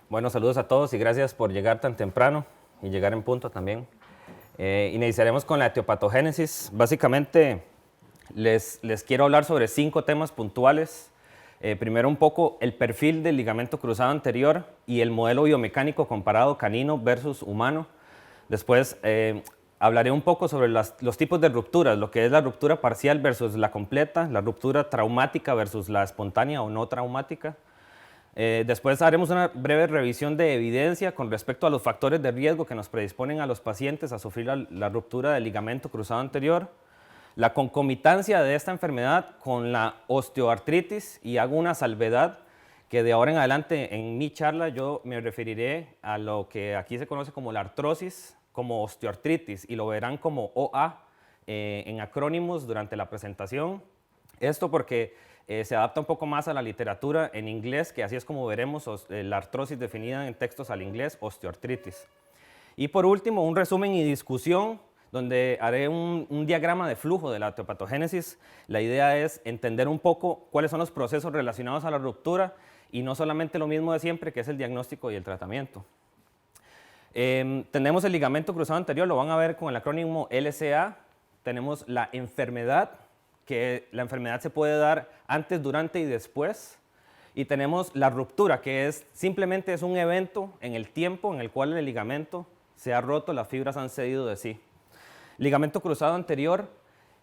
Bueno, saludos a todos y gracias por llegar tan temprano y llegar en punto también. Iniciaremos con la etiopatogénesis. Básicamente les quiero hablar sobre 5 temas puntuales. Primero un poco el perfil del ligamento cruzado anterior y el modelo biomecánico comparado canino versus humano. Después hablaré un poco sobre los tipos de rupturas, lo que es la ruptura parcial versus la completa, la ruptura traumática versus la espontánea o no traumática. Después haremos una breve revisión de evidencia con respecto a los factores de riesgo que nos predisponen a los pacientes a sufrir la ruptura del ligamento cruzado anterior, la concomitancia de esta enfermedad con la osteoartritis, y hago una salvedad que de ahora en adelante en mi charla yo me referiré a lo que aquí se conoce como la artrosis, como osteoartritis, y lo verán como OA en acrónimos durante la presentación. Esto porque se adapta un poco más a la literatura en inglés, que así es como veremos la artrosis definida en textos al inglés, osteoartritis. Y por último, un resumen y discusión donde haré un diagrama de flujo de la etiopatogénesis. La idea es entender un poco cuáles son los procesos relacionados a la ruptura y no solamente lo mismo de siempre, que es el diagnóstico y el tratamiento. Tenemos el ligamento cruzado anterior, lo van a ver con el acrónimo LCA. Tenemos la enfermedad, que la enfermedad se puede dar antes, durante y después. Y tenemos la ruptura, que simplemente es un evento en el tiempo en el cual el ligamento se ha roto, las fibras han cedido de sí. Ligamento cruzado anterior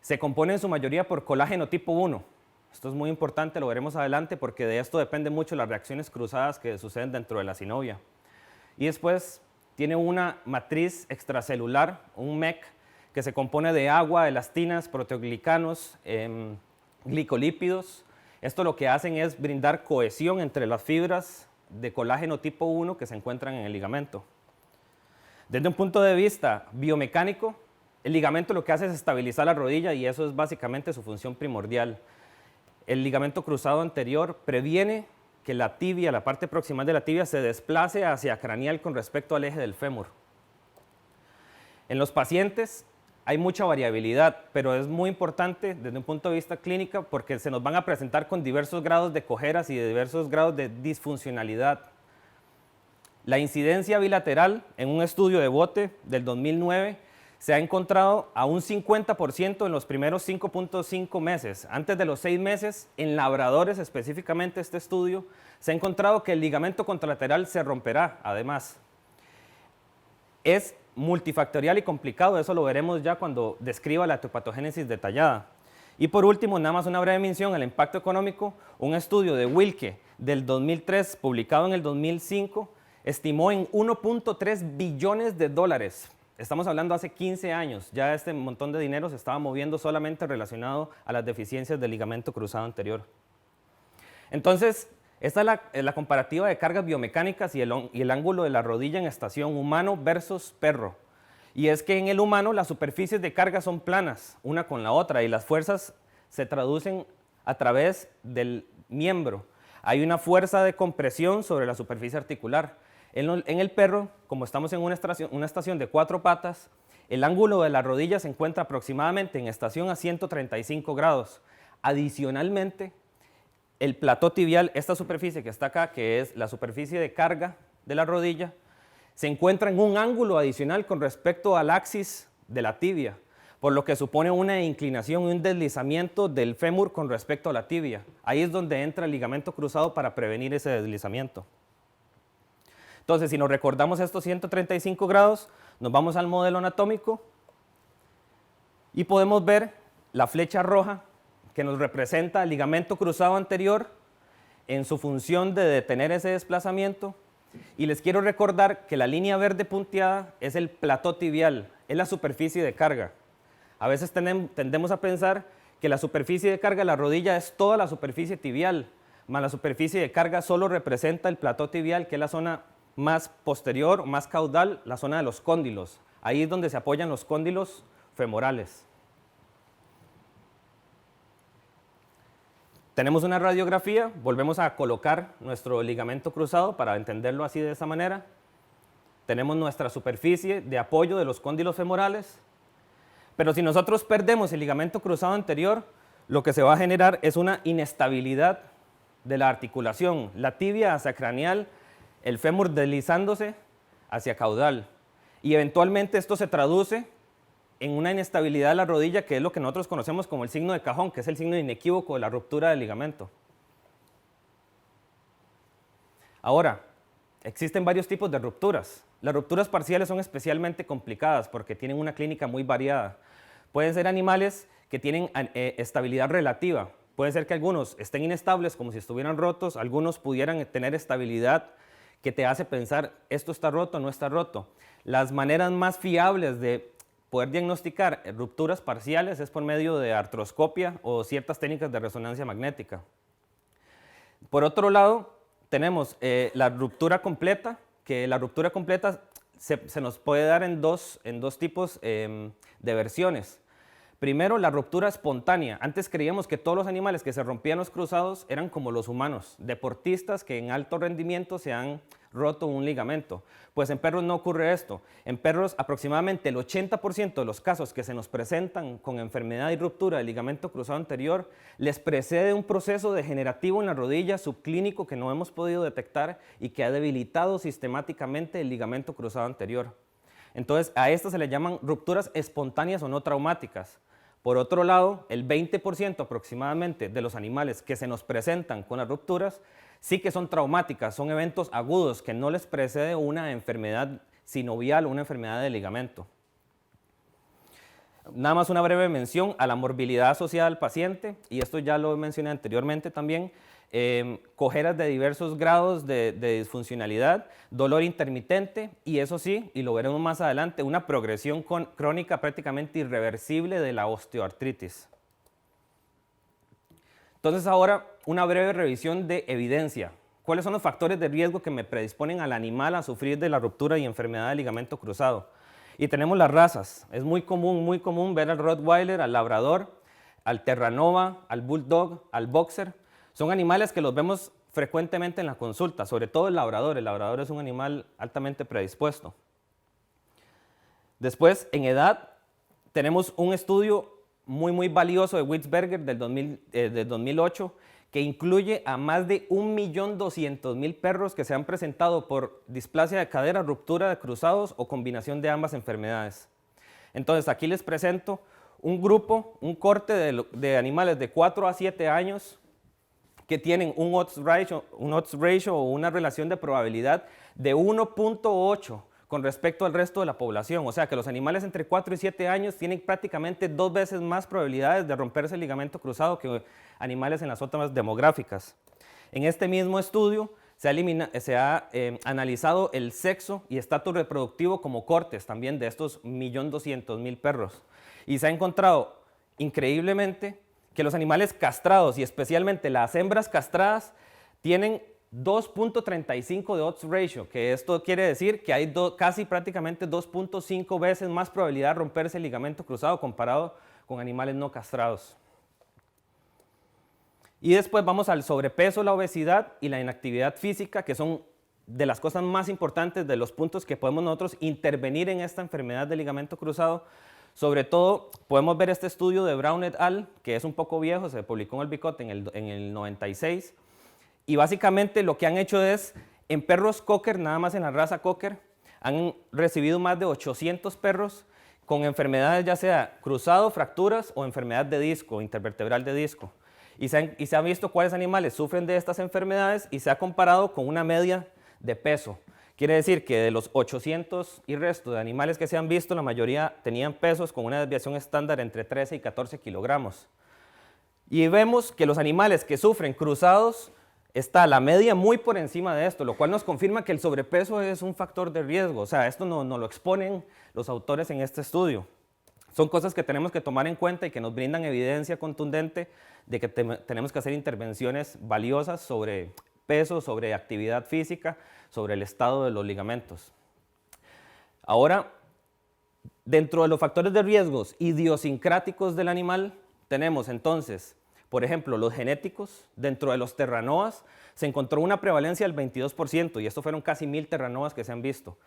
se compone en su mayoría por colágeno tipo 1. Esto es muy importante, lo veremos adelante, porque de esto depende mucho las reacciones cruzadas que suceden dentro de la sinovia. Y después tiene una matriz extracelular, un MEC, que se compone de agua, elastinas, proteoglicanos, glicolípidos. Esto lo que hacen es brindar cohesión entre las fibras de colágeno tipo 1 que se encuentran en el ligamento. Desde un punto de vista biomecánico, el ligamento lo que hace es estabilizar la rodilla y eso es básicamente su función primordial. El ligamento cruzado anterior previene que la tibia, la parte proximal de la tibia, se desplace hacia craneal con respecto al eje del fémur. En los pacientes hay mucha variabilidad, pero es muy importante desde un punto de vista clínico porque se nos van a presentar con diversos grados de cojeras y de diversos grados de disfuncionalidad. La incidencia bilateral en un estudio de bote del 2009 se ha encontrado a un 50% en los primeros 5.5 meses. Antes de los 6 meses, en labradores específicamente este estudio, se ha encontrado que el ligamento contralateral se romperá además. Es multifactorial y complicado, eso lo veremos ya cuando describa la etiopatogénesis detallada. Y por último, nada más una breve mención al impacto económico. Un estudio de Wilke del 2003, publicado en el 2005, estimó en 1.3 billones de dólares. Estamos hablando hace 15 años, ya este montón de dinero se estaba moviendo solamente relacionado a las deficiencias del ligamento cruzado anterior. Entonces, esta es la comparativa de cargas biomecánicas y el ángulo de la rodilla en estación humano versus perro. Y es que en el humano las superficies de carga son planas, una con la otra, y las fuerzas se traducen a través del miembro. Hay una fuerza de compresión sobre la superficie articular. En el perro, como estamos en una estación de 4 patas, el ángulo de la rodilla se encuentra aproximadamente en estación a 135 grados. Adicionalmente, el plató tibial, esta superficie que está acá, que es la superficie de carga de la rodilla, se encuentra en un ángulo adicional con respecto al axis de la tibia, por lo que supone una inclinación y un deslizamiento del fémur con respecto a la tibia. Ahí es donde entra el ligamento cruzado para prevenir ese deslizamiento. Entonces, si nos recordamos estos 135 grados, nos vamos al modelo anatómico y podemos ver la flecha roja que nos representa el ligamento cruzado anterior en su función de detener ese desplazamiento. Y les quiero recordar que la línea verde punteada es el plató tibial, es la superficie de carga. A veces tendemos a pensar que la superficie de carga de la rodilla es toda la superficie tibial, más la superficie de carga solo representa el plató tibial, que es la zona más posterior, más caudal, la zona de los cóndilos. Ahí es donde se apoyan los cóndilos femorales. Tenemos una radiografía, volvemos a colocar nuestro ligamento cruzado para entenderlo así de esa manera. Tenemos nuestra superficie de apoyo de los cóndilos femorales, pero si nosotros perdemos el ligamento cruzado anterior, lo que se va a generar es una inestabilidad de la articulación. La tibia hacia craneal el fémur deslizándose hacia caudal. Y eventualmente esto se traduce en una inestabilidad de la rodilla, que es lo que nosotros conocemos como el signo de cajón, que es el signo inequívoco de la ruptura del ligamento. Ahora, existen varios tipos de rupturas. Las rupturas parciales son especialmente complicadas porque tienen una clínica muy variada. Pueden ser animales que tienen estabilidad relativa. Puede ser que algunos estén inestables, como si estuvieran rotos. Algunos pudieran tener estabilidad que te hace pensar, esto está roto o no está roto. Las maneras más fiables de poder diagnosticar rupturas parciales es por medio de artroscopia o ciertas técnicas de resonancia magnética. Por otro lado, tenemos la ruptura completa, que la ruptura completa se nos puede dar en dos tipos de versiones. Primero, la ruptura espontánea. Antes creíamos que todos los animales que se rompían los cruzados eran como los humanos, deportistas que en alto rendimiento se han roto un ligamento. Pues en perros no ocurre esto. En perros aproximadamente el 80% de los casos que se nos presentan con enfermedad y ruptura del ligamento cruzado anterior les precede un proceso degenerativo en la rodilla subclínico que no hemos podido detectar y que ha debilitado sistemáticamente el ligamento cruzado anterior. Entonces a estas se le llaman rupturas espontáneas o no traumáticas. Por otro lado, el 20% aproximadamente de los animales que se nos presentan con las rupturas sí que son traumáticas, son eventos agudos que no les precede una enfermedad sinovial o una enfermedad de ligamento. Nada más una breve mención a la morbilidad asociada al paciente, y esto ya lo mencioné anteriormente también. Cojeras de diversos grados de disfuncionalidad, dolor intermitente y eso sí, y lo veremos más adelante, una progresión crónica prácticamente irreversible de la osteoartritis. Entonces ahora una breve revisión de evidencia. ¿Cuáles son los factores de riesgo que me predisponen al animal a sufrir de la ruptura y enfermedad del ligamento cruzado? Y tenemos las razas. Es muy común ver al Rottweiler, al Labrador, al Terranova, al Bulldog, al Boxer. Son animales que los vemos frecuentemente en la consulta, sobre todo el labrador. El labrador es un animal altamente predispuesto. Después, en edad, tenemos un estudio muy valioso de Witzberger del 2008 que incluye a más de 1.200.000 perros que se han presentado por displasia de cadera, ruptura de cruzados o combinación de ambas enfermedades. Entonces, aquí les presento un grupo, un corte de animales de 4 a 7 años que tienen un odds ratio o una relación de probabilidad de 1.8 con respecto al resto de la población. O sea que los animales entre 4 y 7 años tienen prácticamente 2 veces más probabilidades de romperse el ligamento cruzado que animales en las otras demográficas. En este mismo estudio se ha analizado el sexo y estatus reproductivo como cortes también de estos 1.200.000 perros. Y se ha encontrado increíblemente que los animales castrados y especialmente las hembras castradas tienen 2.35 de odds ratio, que esto quiere decir que hay casi prácticamente 2.5 veces más probabilidad de romperse el ligamento cruzado comparado con animales no castrados. Y después vamos al sobrepeso, la obesidad y la inactividad física, que son de las cosas más importantes, de los puntos que podemos nosotros intervenir en esta enfermedad del ligamento cruzado. Sobre todo, podemos ver este estudio de Brown et al., que es un poco viejo, se publicó en el Bicot en el 96. Y básicamente lo que han hecho es, en perros Cocker, nada más en la raza Cocker, han recibido más de 800 perros con enfermedades ya sea cruzado, fracturas o enfermedad de disco, intervertebral de disco. Y se han visto cuáles animales sufren de estas enfermedades y se ha comparado con una media de peso. Quiere decir que de los 800 y resto de animales que se han visto, la mayoría tenían pesos con una desviación estándar entre 13 y 14 kilogramos. Y vemos que los animales que sufren cruzados, está la media muy por encima de esto, lo cual nos confirma que el sobrepeso es un factor de riesgo. O sea, esto no lo exponen los autores en este estudio. Son cosas que tenemos que tomar en cuenta y que nos brindan evidencia contundente de que tenemos que hacer intervenciones valiosas sobre peso, sobre actividad física, sobre el estado de los ligamentos. Ahora, dentro de los factores de riesgos idiosincráticos del animal, tenemos entonces, por ejemplo, los genéticos. Dentro de los terranoas se encontró una prevalencia del 22%, y esto fueron casi 1.000 terranoas que se han visto.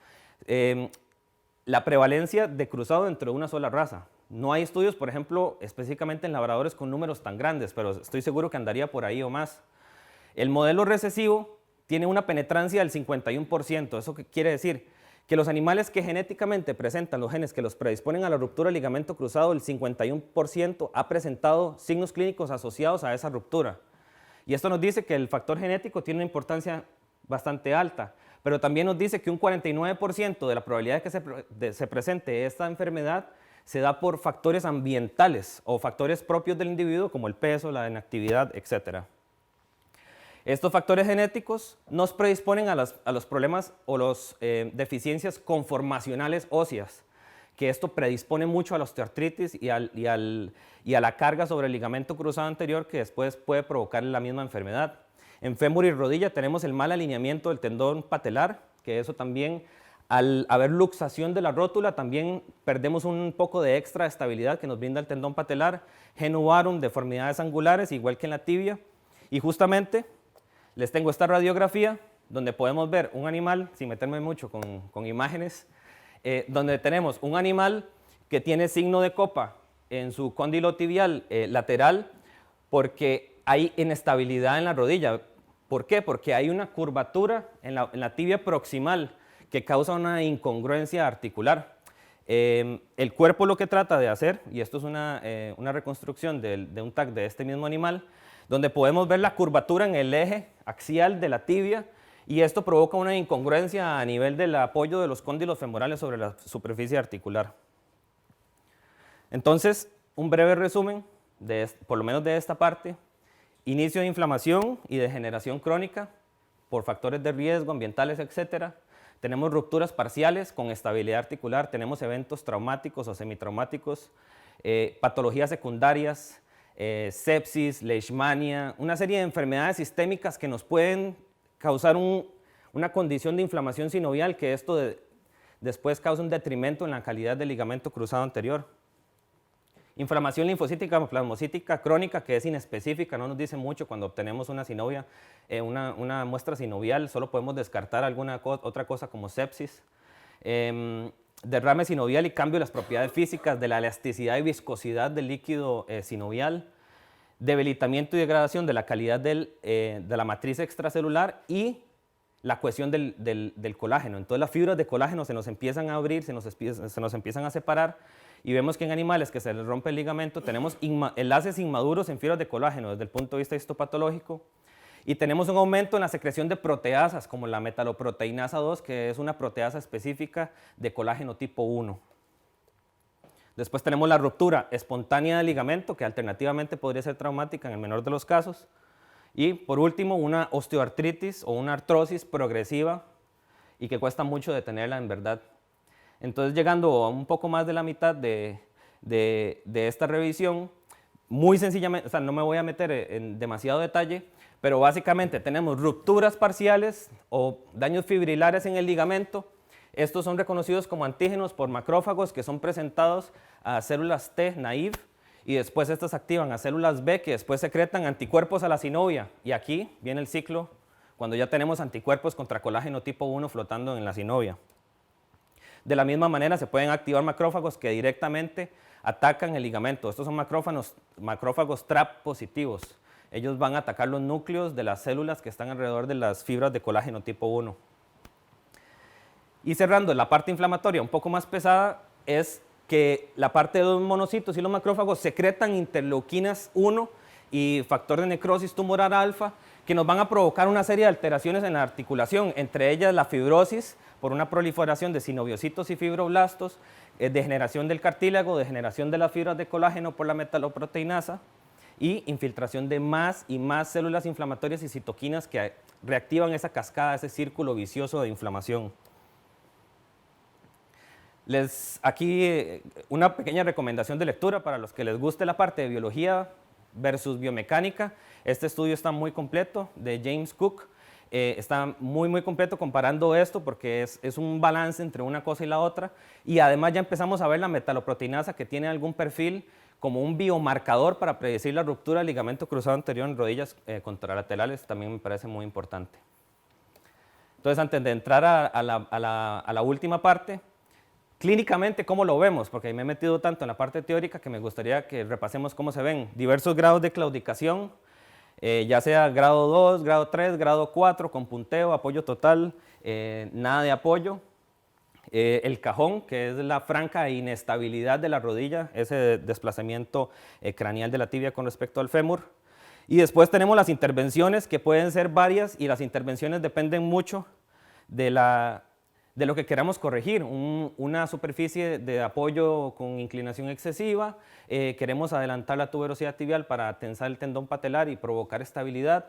La prevalencia de cruzado dentro de una sola raza. No hay estudios, por ejemplo, específicamente en labradores con números tan grandes, pero estoy seguro que andaría por ahí o más. El modelo recesivo tiene una penetrancia del 51%. ¿Eso qué quiere decir? Que los animales que genéticamente presentan los genes que los predisponen a la ruptura del ligamento cruzado, el 51% ha presentado signos clínicos asociados a esa ruptura. Y esto nos dice que el factor genético tiene una importancia bastante alta, pero también nos dice que un 49% de la probabilidad de que se presente esta enfermedad se da por factores ambientales o factores propios del individuo como el peso, la inactividad, etc. Estos factores genéticos nos predisponen a los problemas o las deficiencias conformacionales óseas, que esto predispone mucho a la osteoartritis y a la carga sobre el ligamento cruzado anterior que después puede provocar la misma enfermedad. En fémur y rodilla tenemos el mal alineamiento del tendón patelar, que eso también, al haber luxación de la rótula, también perdemos un poco de extra estabilidad que nos brinda el tendón patelar. Genu varum, deformidades angulares, igual que en la tibia. Y justamente les tengo esta radiografía donde podemos ver un animal, sin meterme mucho con imágenes, donde tenemos un animal que tiene signo de copa en su cóndilo tibial lateral porque hay inestabilidad en la rodilla. ¿Por qué? Porque hay una curvatura en la tibia proximal que causa una incongruencia articular. El cuerpo lo que trata de hacer, y esto es una reconstrucción de un TAC de este mismo animal, donde podemos ver la curvatura en el eje axial de la tibia, y esto provoca una incongruencia a nivel del apoyo de los cóndilos femorales sobre la superficie articular. Entonces, un breve resumen, por lo menos de esta parte: inicio de inflamación y degeneración crónica por factores de riesgo, ambientales, etc. Tenemos rupturas parciales con estabilidad articular, tenemos eventos traumáticos o semitraumáticos, patologías secundarias, sepsis, leishmania, una serie de enfermedades sistémicas que nos pueden causar una condición de inflamación sinovial, que esto después causa un detrimento en la calidad del ligamento cruzado anterior. Inflamación linfocítica o plasmocítica crónica, que es inespecífica, no nos dice mucho. Cuando obtenemos una sinovia, una muestra sinovial, solo podemos descartar alguna otra cosa como sepsis. Derrame sinovial y cambio de las propiedades físicas de la elasticidad y viscosidad del líquido sinovial. Debilitamiento y degradación de la calidad de la matriz extracelular y la cohesión del colágeno. Entonces las fibras de colágeno se nos empiezan a abrir, se nos empiezan a separar, y vemos que en animales que se les rompe el ligamento tenemos enlaces inmaduros en fibras de colágeno desde el punto de vista histopatológico, y tenemos un aumento en la secreción de proteasas como la metaloproteinasa 2, que es una proteasa específica de colágeno tipo 1. Después tenemos la ruptura espontánea del ligamento, que alternativamente podría ser traumática en el menor de los casos. Y por último, una osteoartritis o una artrosis progresiva y que cuesta mucho detenerla en verdad. Entonces, llegando a un poco más de la mitad de esta revisión, muy sencillamente, o sea, no me voy a meter en demasiado detalle, pero básicamente tenemos rupturas parciales o daños fibrilares en el ligamento. Estos son reconocidos como antígenos por macrófagos que son presentados a células T naive, y después estas activan a células B que después secretan anticuerpos a la sinovia. Y aquí viene el ciclo cuando ya tenemos anticuerpos contra colágeno tipo 1 flotando en la sinovia. De la misma manera se pueden activar macrófagos que directamente atacan el ligamento. Estos son macrófagos TRAP positivos. Ellos van a atacar los núcleos de las células que están alrededor de las fibras de colágeno tipo 1. Y cerrando la parte inflamatoria un poco más pesada, es que la parte de los monocitos y los macrófagos secretan interleuquinas 1 y factor de necrosis tumoral alfa, que nos van a provocar una serie de alteraciones en la articulación, entre ellas la fibrosis por una proliferación de sinoviocitos y fibroblastos, degeneración del cartílago, degeneración de las fibras de colágeno por la metaloproteinasa y infiltración de más y más células inflamatorias y citoquinas que reactivan esa cascada, ese círculo vicioso de inflamación. Aquí una pequeña recomendación de lectura para los que les guste la parte de biología versus biomecánica. Este estudio está muy completo, de James Cook. Está muy completo comparando esto porque es un balance entre una cosa y la otra, y además ya empezamos a ver la metaloproteinasa, que tiene algún perfil como un biomarcador para predecir la ruptura del ligamento cruzado anterior en rodillas contralaterales. También me parece muy importante. Entonces, antes de entrar a la última parte, clínicamente, ¿cómo lo vemos? Porque me he metido tanto en la parte teórica que me gustaría que repasemos cómo se ven diversos grados de claudicación. ya sea grado 2, grado 3, grado 4, con punteo, apoyo total, nada de apoyo. El cajón, que es la franca inestabilidad de la rodilla, ese desplazamiento craneal de la tibia con respecto al fémur. Y después tenemos las intervenciones, que pueden ser varias, y las intervenciones dependen mucho de lo que queramos corregir. Una superficie de apoyo con inclinación excesiva, queremos adelantar la tuberosidad tibial para tensar el tendón patelar y provocar estabilidad.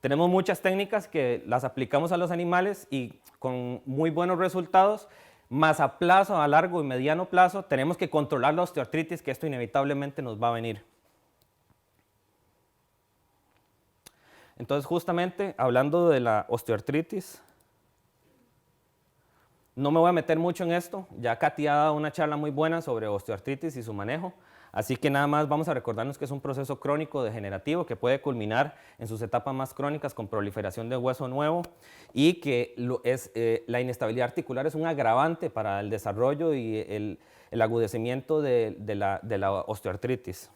Tenemos muchas técnicas que las aplicamos a los animales y con muy buenos resultados, más a plazo, a largo y mediano plazo, tenemos que controlar la osteoartritis, que esto inevitablemente nos va a venir. Entonces, justamente, hablando de la osteoartritis, no me voy a meter mucho en esto, ya Katy ha dado una charla muy buena sobre osteoartritis y su manejo, así que nada más vamos a recordarnos que es un proceso crónico degenerativo que puede culminar en sus etapas más crónicas con proliferación de hueso nuevo y que la inestabilidad articular es un agravante para el desarrollo y el agudecimiento de la osteoartritis.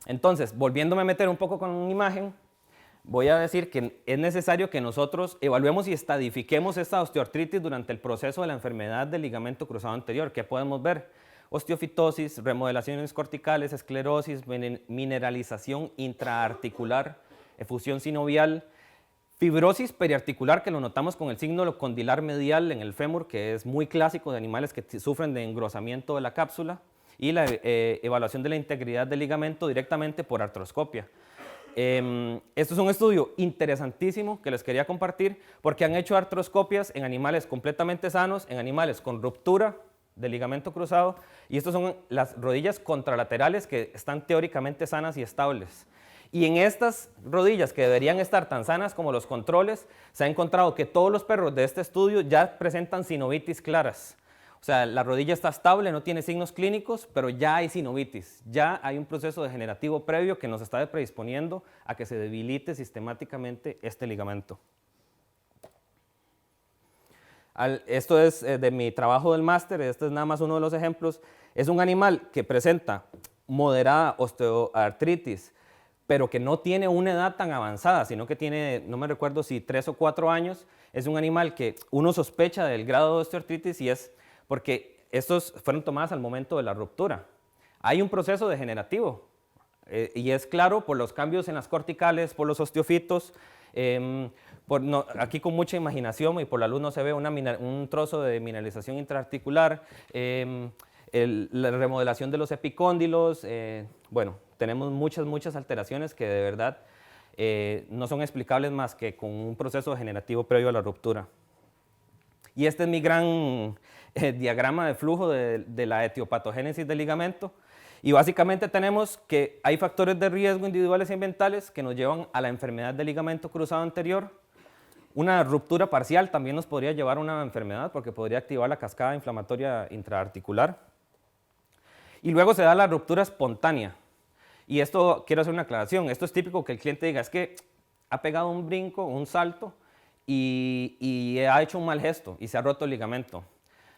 Entonces, volviéndome a meter un poco con una imagen, voy a decir que es necesario que nosotros evaluemos y estadifiquemos esta osteoartritis durante el proceso de la enfermedad del ligamento cruzado anterior. ¿Qué podemos ver? Osteofitosis, remodelaciones corticales, esclerosis, mineralización intraarticular, efusión sinovial, fibrosis periarticular, que lo notamos con el signo condilar medial en el fémur, que es muy clásico de animales que sufren de engrosamiento de la cápsula, y la evaluación de la integridad del ligamento directamente por artroscopia. Esto es un estudio interesantísimo que les quería compartir porque han hecho artroscopias en animales completamente sanos, en animales con ruptura del ligamento cruzado, y estas son las rodillas contralaterales que están teóricamente sanas y estables. Y en estas rodillas que deberían estar tan sanas como los controles, se ha encontrado que todos los perros de este estudio ya presentan sinovitis claras. O sea, la rodilla está estable, no tiene signos clínicos, pero ya hay sinovitis, ya hay un proceso degenerativo previo que nos está predisponiendo a que se debilite sistemáticamente este ligamento. Esto es de mi trabajo del máster, este es nada más uno de los ejemplos. Es un animal que presenta moderada osteoartritis, pero que no tiene una edad tan avanzada, sino que tiene, no me recuerdo si 3 o 4 años. Es un animal que uno sospecha del grado de osteoartritis y es porque estos fueron tomadas al momento de la ruptura. Hay un proceso degenerativo y es claro por los cambios en las corticales, por los osteofitos, aquí con mucha imaginación y por la luz no se ve un trozo de mineralización intraarticular, la remodelación de los epicóndilos, bueno, tenemos muchas alteraciones que de verdad no son explicables más que con un proceso degenerativo previo a la ruptura. Y este es mi gran diagrama de flujo de la etiopatogénesis del ligamento. Y básicamente tenemos que hay factores de riesgo individuales y ambientales que nos llevan a la enfermedad del ligamento cruzado anterior. Una ruptura parcial también nos podría llevar a una enfermedad porque podría activar la cascada inflamatoria intraarticular. Y luego se da la ruptura espontánea. Y esto, quiero hacer una aclaración, esto es típico que el cliente diga, es que ha pegado un brinco, un salto, y ha hecho un mal gesto y se ha roto el ligamento.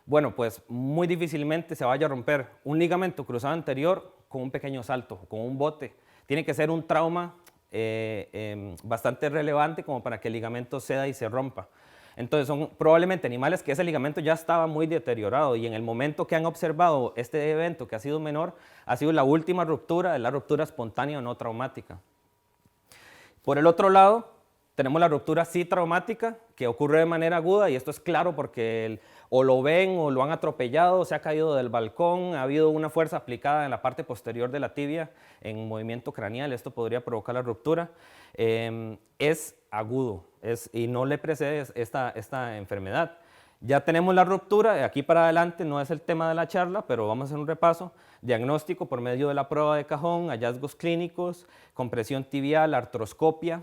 Bueno, pues muy difícilmente se vaya a romper un ligamento cruzado anterior con un pequeño salto, con un bote. Tiene que ser un trauma bastante relevante como para que el ligamento ceda y se rompa. Entonces son probablemente animales que ese ligamento ya estaba muy deteriorado y en el momento que han observado este evento que ha sido menor, ha sido la última ruptura, de la ruptura espontánea o no traumática. Por el otro lado, tenemos la ruptura sí traumática, que ocurre de manera aguda, y esto es claro porque o lo ven o lo han atropellado, se ha caído del balcón, ha habido una fuerza aplicada en la parte posterior de la tibia en movimiento craneal, esto podría provocar la ruptura. Es agudo y no le precede esta enfermedad. Ya tenemos la ruptura, de aquí para adelante no es el tema de la charla, pero vamos a hacer un repaso. Diagnóstico por medio de la prueba de cajón, hallazgos clínicos, compresión tibial, artroscopia.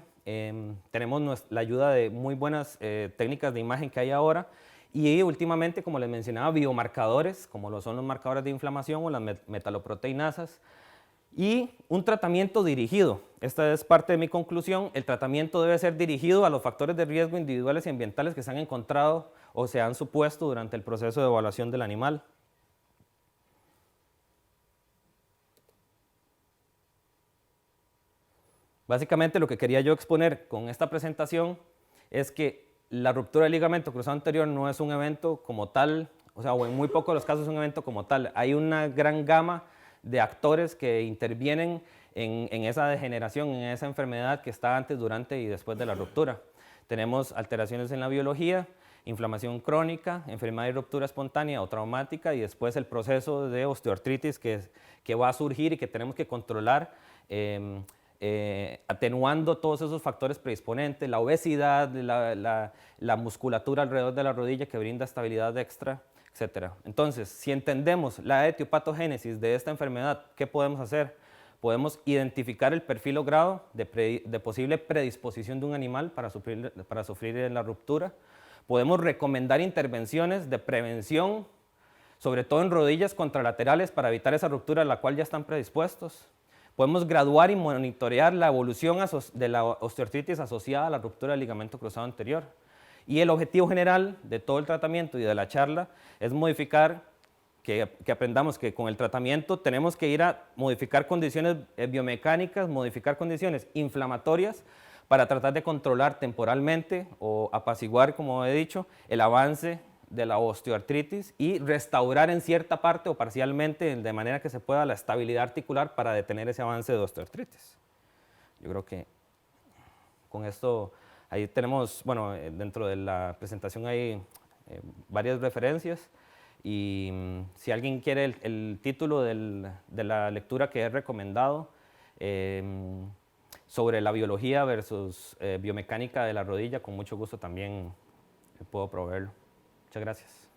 Tenemos la ayuda de muy buenas técnicas de imagen que hay ahora y últimamente, como les mencionaba, biomarcadores, como lo son los marcadores de inflamación o las metaloproteinasas, y un tratamiento dirigido. Esta es parte de mi conclusión. El tratamiento debe ser dirigido a los factores de riesgo individuales y ambientales que se han encontrado o se han supuesto durante el proceso de evaluación del animal. Básicamente lo que quería yo exponer con esta presentación es que la ruptura del ligamento cruzado anterior no es un evento como tal, o sea, o en muy pocos de los casos es un evento como tal. Hay una gran gama de actores que intervienen en esa degeneración, en esa enfermedad que está antes, durante y después de la ruptura. Tenemos alteraciones en la biología, inflamación crónica, enfermedad y ruptura espontánea o traumática, y después el proceso de osteoartritis que va a surgir y que tenemos que controlar, atenuando todos esos factores predisponentes, la obesidad, la musculatura alrededor de la rodilla que brinda estabilidad extra, etc. Entonces, si entendemos la etiopatogénesis de esta enfermedad, ¿qué podemos hacer? Podemos identificar el perfil o grado de posible predisposición de un animal para sufrir la ruptura. Podemos recomendar intervenciones de prevención, sobre todo en rodillas contralaterales, para evitar esa ruptura a la cual ya están predispuestos. Podemos graduar y monitorear la evolución de la osteoartritis asociada a la ruptura del ligamento cruzado anterior. Y el objetivo general de todo el tratamiento y de la charla es modificar, que aprendamos que con el tratamiento tenemos que ir a modificar condiciones biomecánicas, modificar condiciones inflamatorias para tratar de controlar temporalmente o apaciguar, como he dicho, el avance de la osteoartritis y restaurar en cierta parte o parcialmente, de manera que se pueda, la estabilidad articular para detener ese avance de osteoartritis. Yo creo que con esto, ahí tenemos, bueno, dentro de la presentación hay varias referencias, y si alguien quiere el título de la lectura que he recomendado, sobre la biología versus biomecánica de la rodilla, con mucho gusto también puedo proveerlo. Muchas gracias.